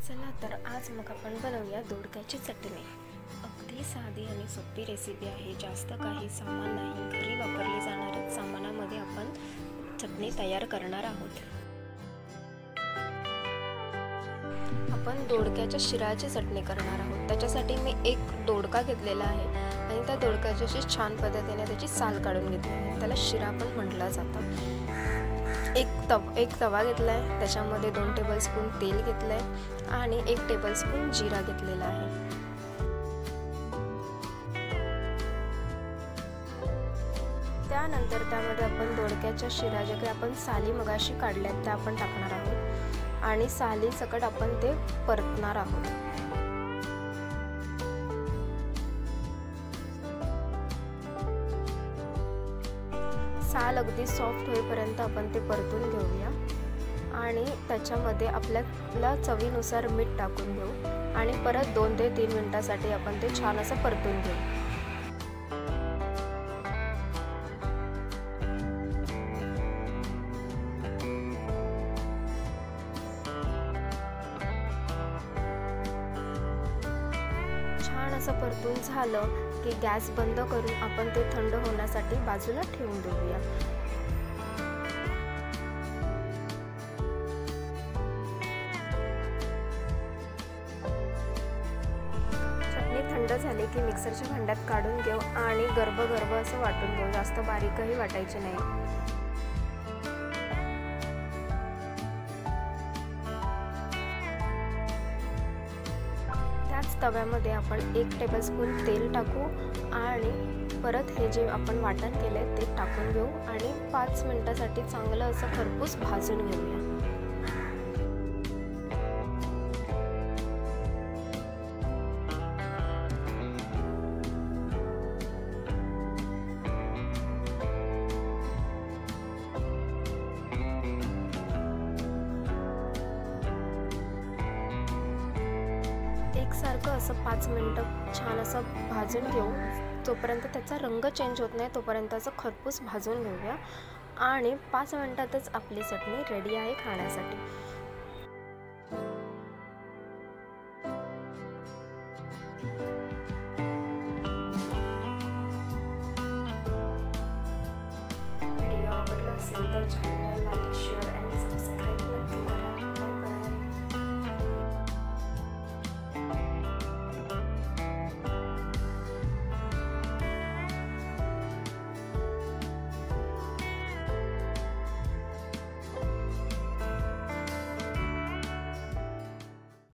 चला तर आज मग आपण बनवूया दोडक्याची चटणी। अगदी साधी आणि सोपी रेसिपी आहे। जास्त काही सामान नाही, घरी वापरले जाणाऱ्या सामानामध्ये आपण चटणी तयार करणार आहोत। आपण दोडक्याच्या शिराची चटणी करणार आहोत। त्याच्यासाठी मी एक दोडका घेतलेला आहे आणि त्या दोडक्याची अशी छान पद्धतीने त्याची साल काढून घेतली आहे। त्याला शिरा पण म्हटलं जातं। एक तवा घेतलाय, त्याच्यामध्ये 2 टेबलस्पून तेल घेतलंय आणि 1 टेबलस्पून जिरा घेतलेला आहे। त्यानंतर त्यामध्ये आपण दोडक्याच्या शिरा जे काही आपण साली मगाशी काढल्यात त्या आपण टाकणार आहोत आणि साली सकट आपण ते परतणार आहोत। साल अगदी सॉफ्ट होईपर्यंत आपण ते परतून घेऊया आणि त्याच्यामध्ये आपल्याला चवीनुसार मीठ टाकून घेऊ आणि परत 2 ते 3 मिनिटांसाठी आपण ते छान असं परतून घेऊ। छान असं परतून झालं की गॅस बंद करून आपण ते थंड होण्यासाठी बाजूला ठेवून देऊया। चटणी थंड झाली की मिक्सरच्या भांड्यात काढून घेऊ आणि गर्भ असं वाटून घेऊ, जास्त बारीकही वाटायचे नाही। तव्यामध्ये आपण 1 टेबलस्पून तेल टाकू आणि परत हे जे आपण वाटण केले ते टाकून घेऊ आणि 5 मिनिटांसाठी चांगलं असं खरपूस भाजून घेऊया। एकसारखं असं 5 मिनिटं छान असं भाजून घेऊ। जोपर्यंत त्याचा रंग चेंज होत नाही तोपर्यंत असं खरपूस भाजून घेऊया आणि 5 मिनिटातच आपली चटणी रेडी आहे खाण्यासाठी।